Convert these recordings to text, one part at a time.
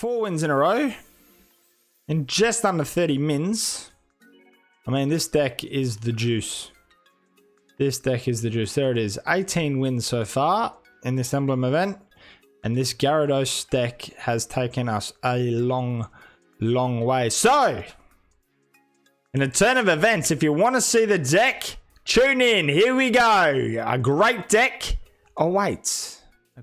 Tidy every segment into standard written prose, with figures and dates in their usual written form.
4 wins in a row in just under 30 mins. I mean, this deck is the juice. This deck is the juice. There it is. 18 wins so far in this emblem event. And this Gyarados deck has taken us a long, long way. So, in a turn of events, if you want to see the deck, tune in. Here we go. A great deck awaits.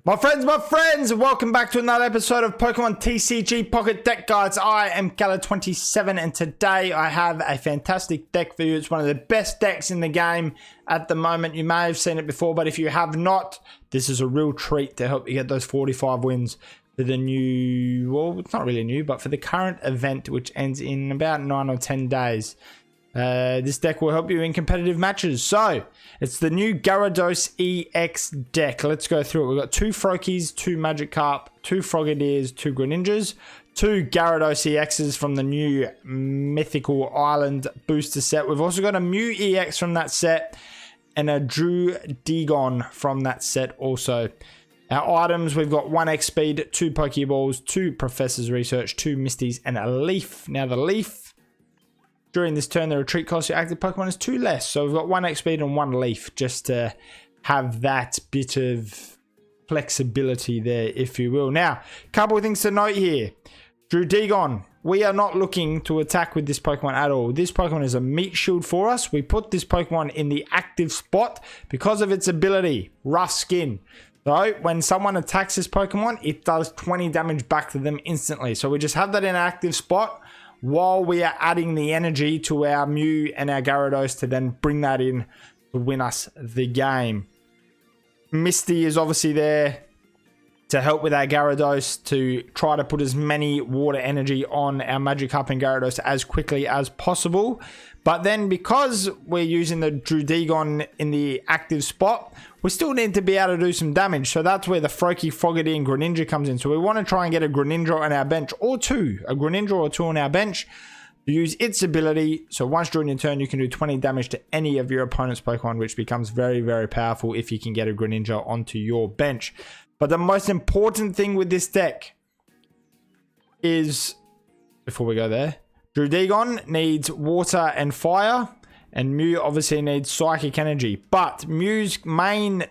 My friends, welcome back to another episode of Pokemon TCG Pocket Deck Guides. I am Gala27 and today I have a fantastic deck for you. It's one of the best decks in the game at the moment. You may have seen it before, but if you have not, this is a real treat to help you get those 45 wins for the new, well, it's not really new, but for the current event, which ends in about 9 or 10 days. This deck will help you in competitive matches. So, it's the new Gyarados EX deck. Let's go through it. We've got 2 Froakies, 2 Magikarp, 2 Frogadiers, 2 Greninjas, 2 Gyarados EXs from the new Mythical Island Booster Set. We've also got a Mew EX from that set and a Gyarados from that set also. Our items, we've got 1 X Speed, 2 Pokeballs, 2 Professor's Research, 2 Misties, and a Leaf. Now the Leaf, during this turn, the retreat cost for your active Pokemon is 2 less. So we've got 1 X Speed and 1 Leaf just to have that bit of flexibility there, if you will. Now, a couple of things to note here. Gyarados, we are not looking to attack with this Pokemon at all. This Pokemon is a meat shield for us. We put this Pokemon in the active spot because of its ability, Rough Skin. So when someone attacks this Pokemon, it does 20 damage back to them instantly. So we just have that in an active spot while we are adding the energy to our Mew and our Gyarados to then bring that in to win us the game. Misty is obviously there to help with our Gyarados to try to put as many water energy on our Magikarp and Gyarados as quickly as possible. But then because we're using the Gyarados in the active spot, we still need to be able to do some damage. So that's where the Froakie, Frogadier, and Greninja comes in. So we want to try and get a Greninja on our bench or 2. A Greninja or 2 on our bench to use its ability. So once during your turn, you can do 20 damage to any of your opponent's Pokemon, which becomes very, very powerful if you can get a Greninja onto your bench. But the most important thing with this deck is, before we go there, Gyarados needs water and fire, and Mew obviously needs psychic energy. But Mew's main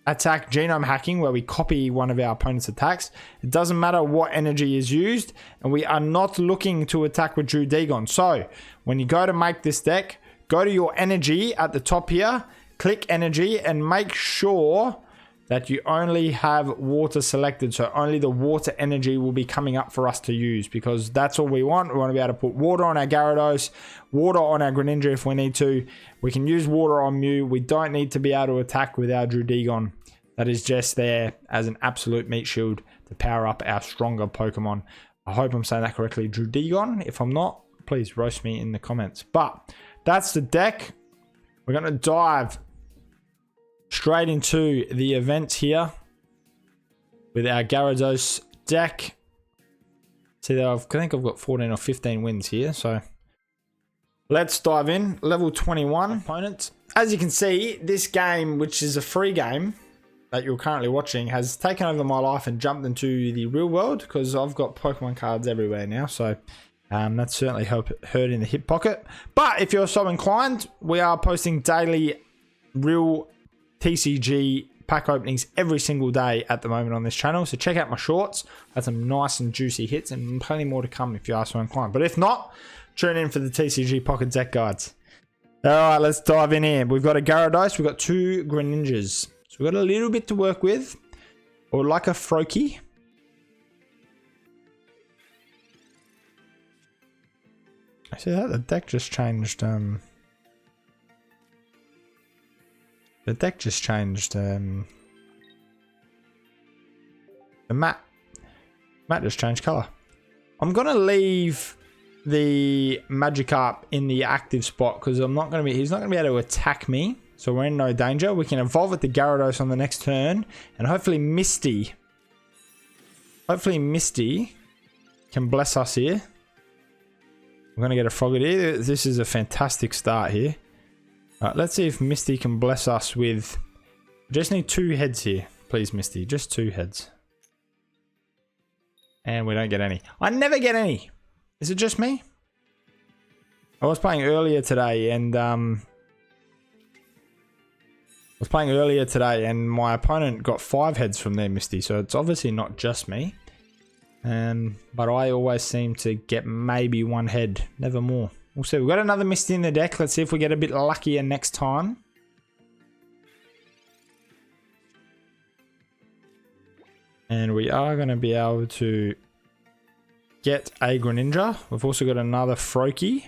attack, genome hacking, where we copy one of our opponent's attacks, it doesn't matter what energy is used, and we are not looking to attack with Gyarados. So when you go to make this deck, go to your energy at the top here, click energy, and make sure that you only have water selected. So only the water energy will be coming up for us to use, because that's all we want. We want to be able to put water on our Gyarados, water on our Greninja if we need to. We can use water on Mew. We don't need to be able to attack with our Gyarados. That is just there as an absolute meat shield to power up our stronger Pokemon. I hope I'm saying that correctly, Gyarados. If I'm not, please roast me in the comments. But that's the deck. We're going to dive straight into the events here with our Gyarados deck. See, I think I've got 14 or 15 wins here, so let's dive in. Level 21 opponents. As you can see, this game, which is a free game that you're currently watching, has taken over my life and jumped into the real world because I've got Pokemon cards everywhere now, so that's certainly hurt in the hip pocket. But if you're so inclined, we are posting daily real TCG pack openings every single day at the moment on this channel, so check out my shorts. That's some nice and juicy hits and plenty more to come if you are so inclined. But if not, tune in for the TCG Pocket Deck Guides. Alright, let's dive in here. We've got a Gyarados, we've got 2 Greninjas. So we've got a little bit to work with. Or like a Froakie. I see that the deck just changed. The deck just changed the mat. Mat just changed color. I'm gonna leave the Magikarp in the active spot because he's not gonna be able to attack me. So we're in no danger. We can evolve it to Gyarados on the next turn, and hopefully Misty can bless us here. We're gonna get a Frogadier. This is a fantastic start here. Alright, let's see if Misty can bless us with... Just need 2 heads here. Please, Misty. Just 2 heads. And we don't get any. I never get any. Is it just me? I was playing earlier today and my opponent got 5 heads from their Misty, so it's obviously not just me. But I always seem to get maybe 1 head, never more. We'll see. We've got another Misty in the deck. Let's see if we get a bit luckier next time. And we are going to be able to get a Greninja. We've also got another Froakie.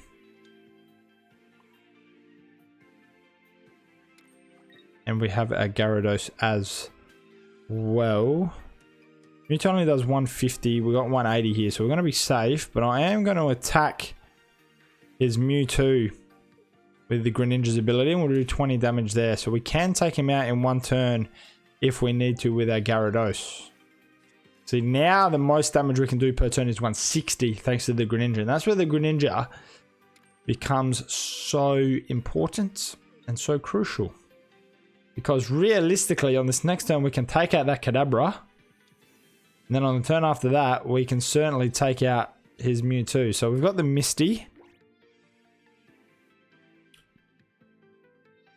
And we have a Gyarados as well. Mewtwo only does 150. We got 180 here, so we're going to be safe. But I am going to attack his Mewtwo with the Greninja's ability, and we'll do 20 damage there. So we can take him out in 1 turn if we need to with our Gyarados. See, now the most damage we can do per turn is 160 thanks to the Greninja. And that's where the Greninja becomes so important and so crucial. Because realistically, on this next turn, we can take out that Kadabra. And then on the turn after that, we can certainly take out his Mewtwo. So we've got the Misty.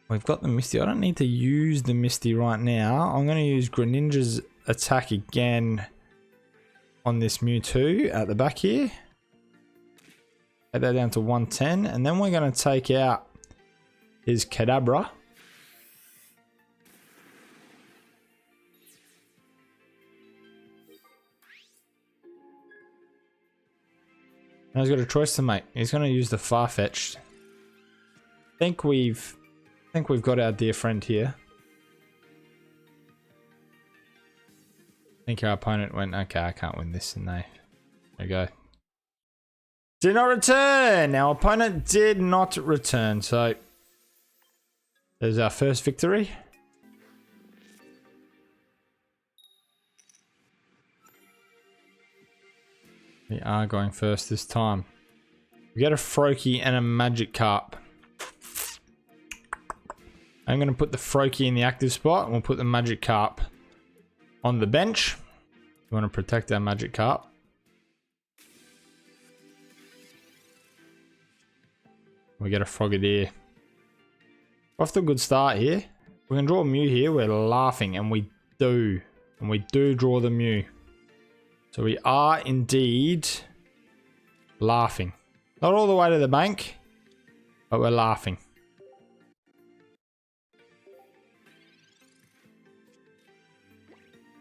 We've got the Misty. I don't need to use the Misty right now. I'm going to use Greninja's attack again on this Mewtwo at the back here. Get that down to 110. And then we're going to take out his Kadabra. Now he's got a choice to make. He's going to use the Farfetch'd. I think we've got our dear friend here. I think our opponent went, okay, I can't win this, and there we go. Did not return. Our opponent did not return. So there's our first victory. We are going first this time. We get a Froakie and a Magikarp. I'm going to put the Froakie in the active spot, and we'll put the Magikarp on the bench. We want to protect our Magikarp. We get a Frogadier. Off to a good start here. We can draw a Mew here. We're laughing, and we do. And we do draw the Mew. So we are indeed laughing. Not all the way to the bank, but we're laughing.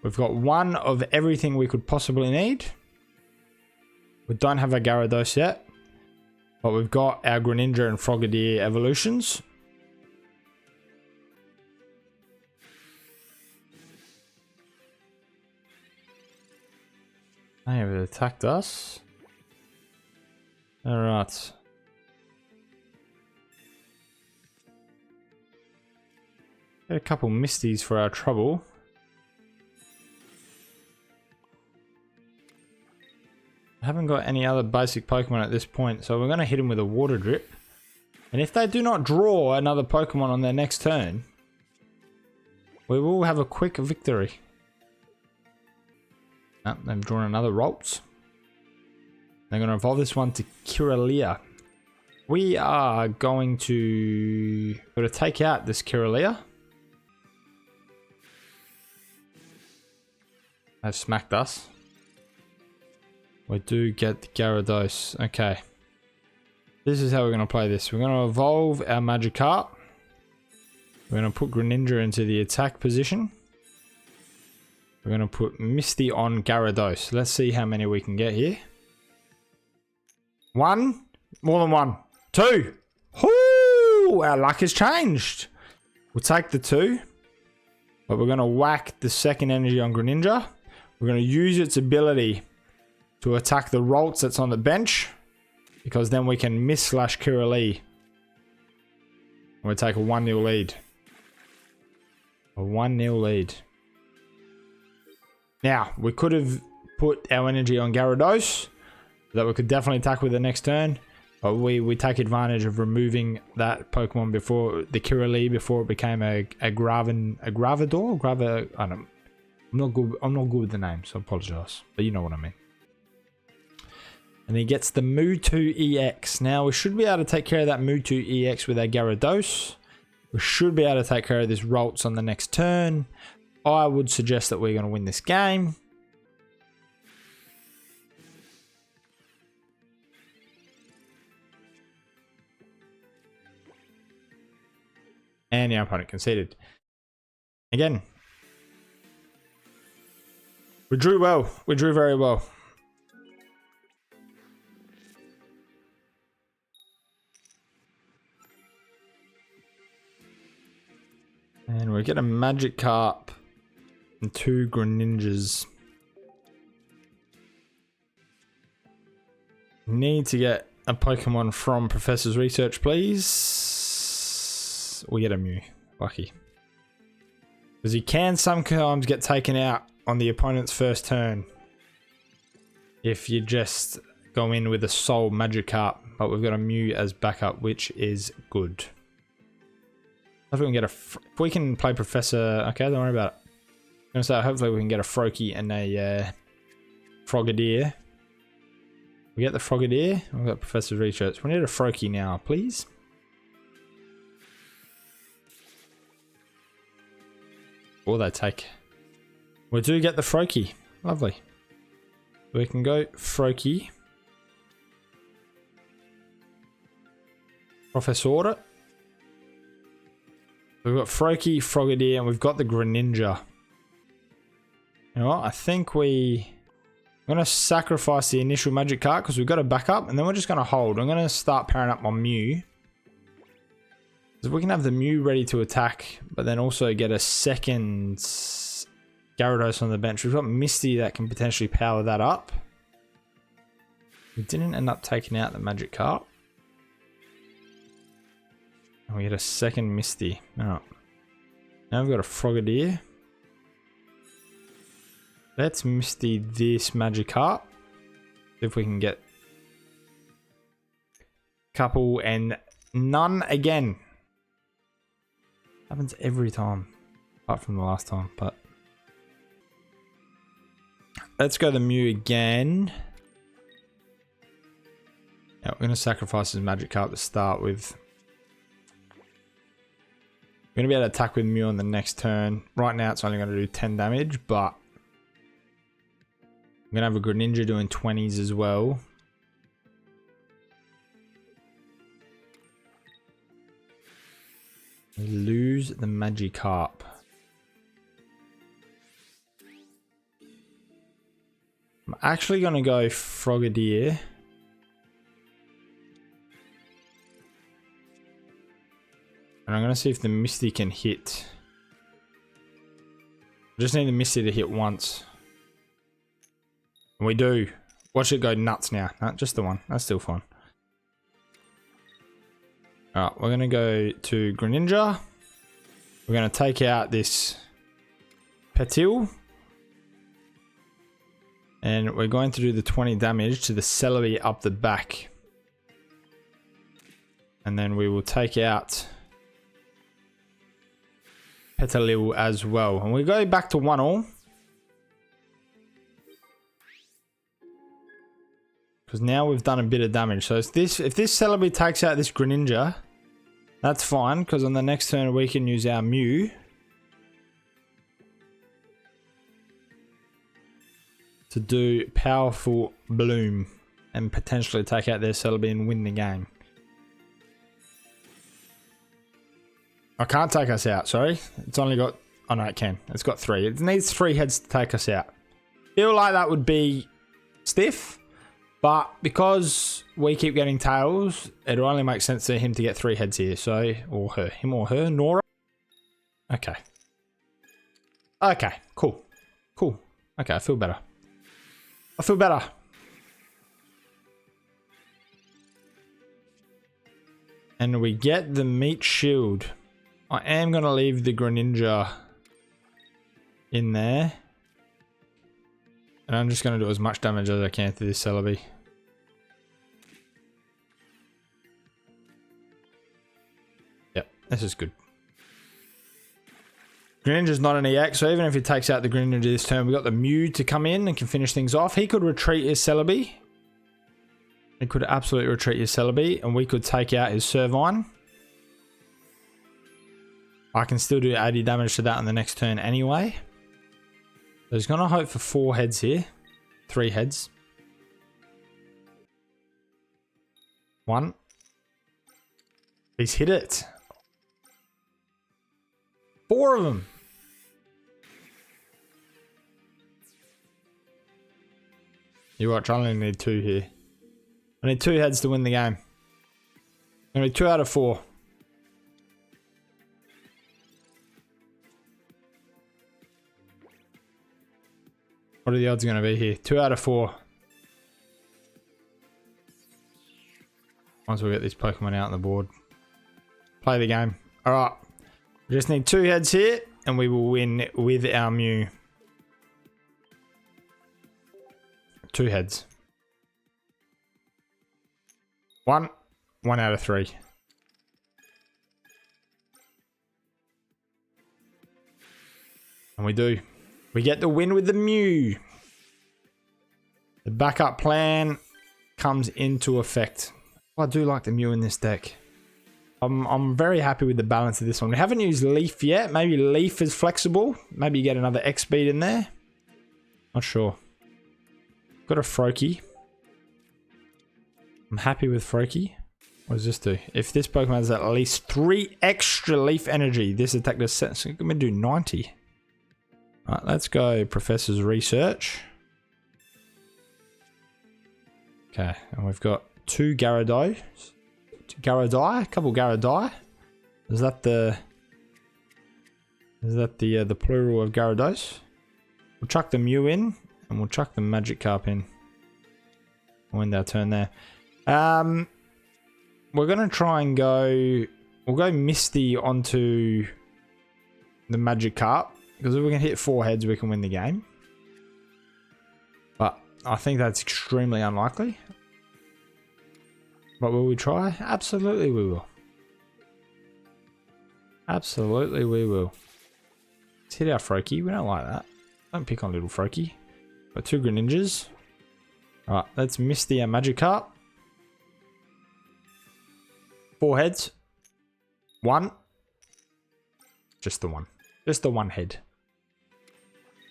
We've got 1 of everything we could possibly need. We don't have a Gyarados yet, but we've got our Greninja and Frogadier evolutions. They have attacked us. Alright. Get a couple Misties for our trouble. I haven't got any other basic Pokemon at this point, so we're going to hit him with a Water Drip. And if they do not draw another Pokemon on their next turn, we will have a quick victory. Oh, they've drawn another Ralts. They're going to evolve this one to Kirlia. We are going to take out this Kirlia. They've smacked us. We do get the Gyarados. Okay. This is how we're going to play this. We're going to evolve our Magikarp. We're going to put Greninja into the attack position. We're going to put Misty on Gyarados. Let's see how many we can get here. 1. More than 1. 2. Whoo! Our luck has changed. We'll take the 2. But we're going to whack the second energy on Greninja. We're going to use its ability to attack the Ralts that's on the bench. Because then we can miss Kirili. And we'll take a 1-0 lead. A 1-0 lead. Now, we could have put our energy on Gyarados, that we could definitely attack with the next turn, but we take advantage of removing that Pokemon before the Kirili, before it became a Gravador? I'm not good with the name, so I apologize, but you know what I mean. And he gets the Mew EX. Now, we should be able to take care of that Mew EX with our Gyarados. We should be able to take care of this Ralts on the next turn. I would suggest that we're going to win this game. And our opponent conceded. Again. We drew well. We drew very well. And we get a Magikarp and 2 Greninjas. Need to get a Pokemon from Professor's Research, please. We get a Mew. Lucky. Because he can sometimes get taken out on the opponent's first turn if you just go in with a Soul Magikarp. But we've got a Mew as backup, which is good. Hopefully we can get if we can play Professor. Okay, don't worry about it. I'm gonna say hopefully we can get a Froakie and a Frogadier. We get the Frogadier. We've got Professor's Research. We need a Froakie now, please. Or they take. We do get the Froakie. Lovely. We can go Froakie. Professor. We've got Froakie, Frogadier, and we've got the Greninja. You know what? I think I'm going to sacrifice the initial Magic card because we've got a backup, and then we're just going to hold. I'm going to start pairing up my Mew. So we can have the Mew ready to attack, but then also get a second Gyarados on the bench. We've got Misty that can potentially power that up. We didn't end up taking out the Magic card. And we get a second Misty. Alright. Now we've got a Frogadier. Let's Misty this Magikarp. See if we can get a couple and none again. Happens every time. Apart from the last time, but let's go the Mew again. Yeah, we're going to sacrifice his Magikarp to start with. We're going to be able to attack with Mew on the next turn. Right now it's only going to do 10 damage, but I'm going to have a Greninja doing 20s as well. We lose the Magikarp. I'm actually going to go Frogadier. And I'm going to see if the Misty can hit. I just need the Misty to hit once. And we do. Watch it go nuts now. No, just the one. That's still fine. Alright, we're going to go to Greninja. We're going to take out this Petil. And we're going to do the 20 damage to the Celebi up the back. And then we will take out Petilil as well. And we go back to 1-all. Because now we've done a bit of damage. So if this Celebi takes out this Greninja, that's fine. Because on the next turn we can use our Mew to do powerful Bloom. And potentially take out their Celebi and win the game. I can't take us out, sorry. It's only got... Oh no, it can. It's got 3. It needs 3 heads to take us out. Feel like that would be stiff. But because we keep getting tails, it'll only make sense for him to get 3 heads here. So, or her. Him or her. Nora. Okay. Okay, cool. Cool. Okay, I feel better. I feel better. And we get the Meat Shield. I am going to leave the Greninja in there. And I'm just going to do as much damage as I can to this Celebi. Yep, this is good. Greninja's not an EX, so even if he takes out the Greninja this turn, we've got the Mew to come in and can finish things off. He could retreat his Celebi. It could absolutely retreat his Celebi, and we could take out his Servine. I can still do 80 damage to that on the next turn anyway. So he's going to hope for 4 heads here. 3 heads. 1. He's hit it. 4 of them. You watch, I only need 2 here. I need 2 heads to win the game. I need 2 out of 4. What are the odds going to be here? 2 out of 4. Once we get these Pokemon out on the board. Play the game. Alright. We just need 2 heads here, and we will win with our Mew. 2 heads. 1 out of 3. And we do. We get the win with the Mew. The backup plan comes into effect. I do like the Mew in this deck. I'm very happy with the balance of this one. We haven't used Leaf yet. Maybe Leaf is flexible. Maybe you get another X speed in there. Not sure. Got a Froakie. I'm happy with Froakie. What does this do? If this Pokemon has at least 3 extra Leaf energy, this attack does set. So I'm going to do 90. Alright, let's go Professor's Research. Okay, and we've got 2 Gyarados. A couple Gyarados. Is that the plural of Gyarados? We'll chuck the Mew in, and we'll chuck the Magikarp in. We'll end our turn there. We're gonna try and go. We'll go Misty onto the Magikarp, because if we can hit 4 heads, we can win the game. But I think that's extremely unlikely. But will we try? Absolutely we will. Absolutely we will. Let's hit our Froakie. We don't like that. Don't pick on little Froakie. Got 2 Greninjas. Alright, let's Misty our Magikarp. 4 heads. 1. Just the 1. Just the 1 head.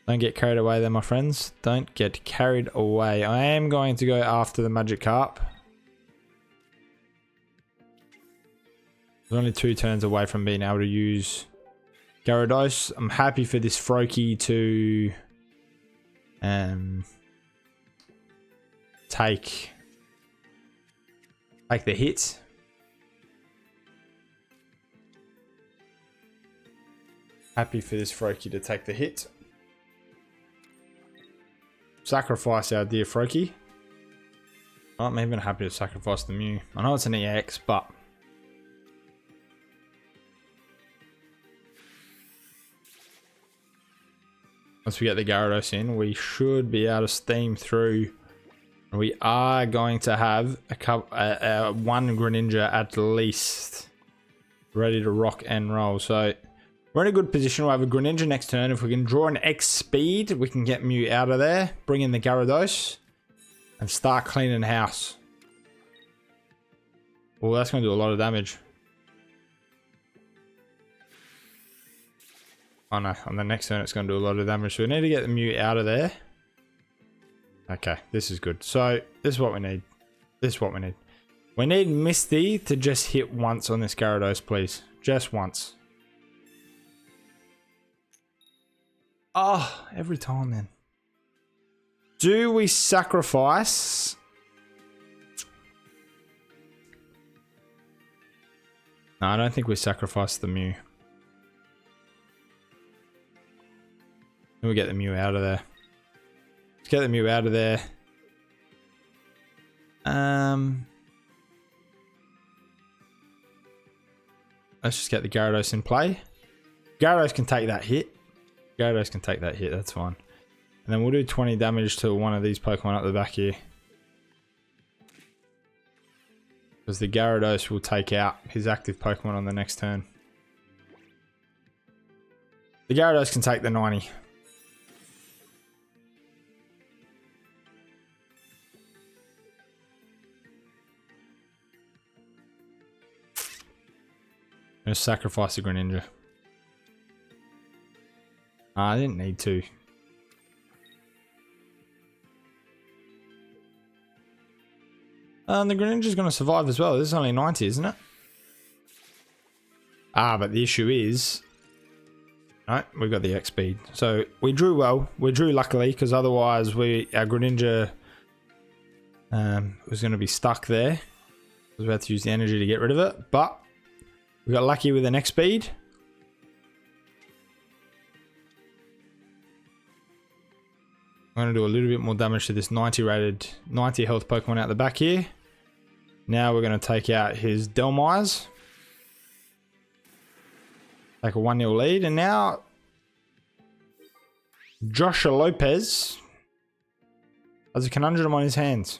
Don't get carried away there, my friends. Don't get carried away. I am going to go after the Magikarp. There's only 2 turns away from being able to use Gyarados. I'm happy for this Froakie to take the hit. Happy for this Froakie to take the hit. Sacrifice our dear Froakie. I'm even happy to sacrifice the Mew. I know it's an EX, but once we get the Gyarados in, we should be able to steam through. We are going to have one Greninja at least ready to rock and roll. So we're in a good position. We'll have a Greninja next turn. If we can draw an X speed, we can get Mew out of there, bring in the Gyarados, and start cleaning house. Well, that's going to do a lot of damage. Oh no, on the next turn it's going to do a lot of damage. So we need to get the Mew out of there. Okay, this is good. So this is what we need. This is what we need. We need Misty to just hit once on this Gyarados, please. Just once. Oh, every time then. Do we sacrifice? No, I don't think we sacrifice the Mew. We get the Mew out of there. Let's get the Mew out of there. Let's just get the Gyarados in play. Gyarados can take that hit. Gyarados can take that hit, that's fine. And then we'll do 20 damage to one of these Pokemon up the back here. Because the Gyarados will take out his active Pokemon on the next turn. The Gyarados can take the 90. gonna sacrifice the Greninja. I didn't need to. The Greninja's gonna survive as well. This is only 90, isn't it? But the issue is, right, we got the X speed. So we drew well. We drew luckily, because otherwise our Greninja was going to be stuck there. We had to use the energy to get rid of it. But we got lucky with an X speed. I'm going to do a little bit more damage to this 90 rated, 90 health Pokemon out the back here. Now we're going to take out his Delmires. Take a 1-0 lead, and now Joshua Lopez has a conundrum on his hands.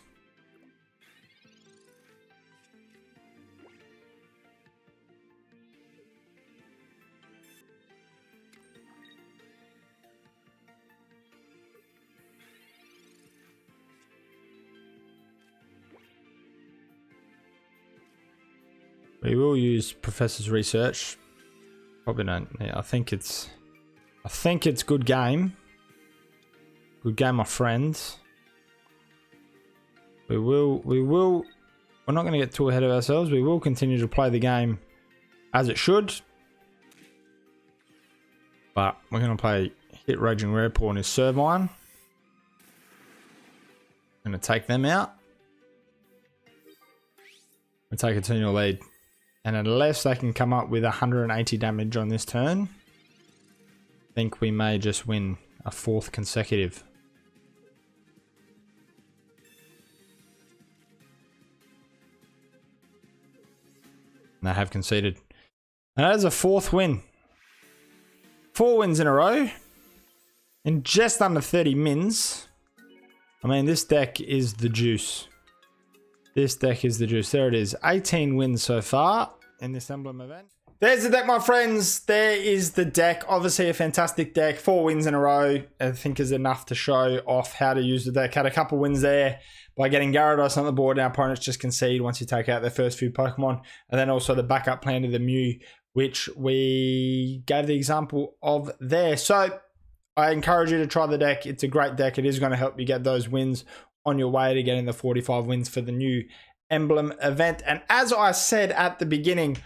We will use Professor's research. Probably don't. Yeah, I think it's good game. Good game, my friends. We're not going to get too ahead of ourselves. We will continue to play the game as it should. But we're going to play Hit Raging Rarepaw and his Servine. Going to take them out. We take a 2-0 lead. And unless they can come up with 180 damage on this turn, I think we may just win a 4th consecutive. And they have conceded. And that is a 4th win. 4 wins in a row. In just under 30 mins. I mean, this deck is the juice. This deck is the juice. There it is. 18 wins so far in this emblem event. There's the deck, my friends. There is the deck. Obviously a fantastic deck. 4 wins in a row, I think, is enough to show off how to use the deck. Had a couple wins there by getting Gyarados on the board. Our opponents just concede once you take out their first few Pokemon. And then also the backup plan to the Mew, which we gave the example of there. So I encourage you to try the deck. It's a great deck. It is going to help you get those wins on your way to getting the 45 wins for the new emblem event. And as I said at the beginning,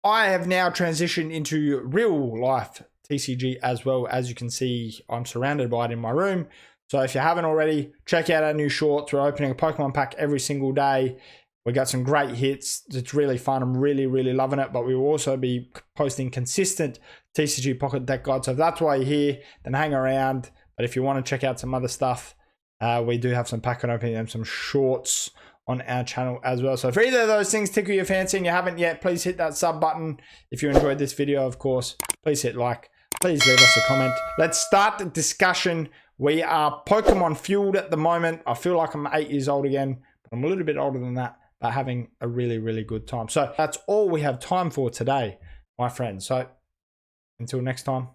I have now transitioned into real life TCG as well. As you can see, I'm surrounded by it in my room. So if you haven't already, check out our new shorts. We're opening a Pokemon pack every single day. We got some great hits. It's really fun. I'm really, really loving it. But we will also be posting consistent TCG pocket deck guides. So if that's why you're here, then hang around. But if you want to check out some other stuff, we do have some packet opening and some shorts on our channel as well. So if either of those things tickle your fancy and you haven't yet, please hit that sub button. If you enjoyed this video, of course, please hit like. Please leave us a comment. Let's start the discussion. We are Pokemon fueled at the moment. I feel like I'm 8 years old again, but I'm a little bit older than that, but having a really, really good time. So that's all we have time for today, my friends. So until next time.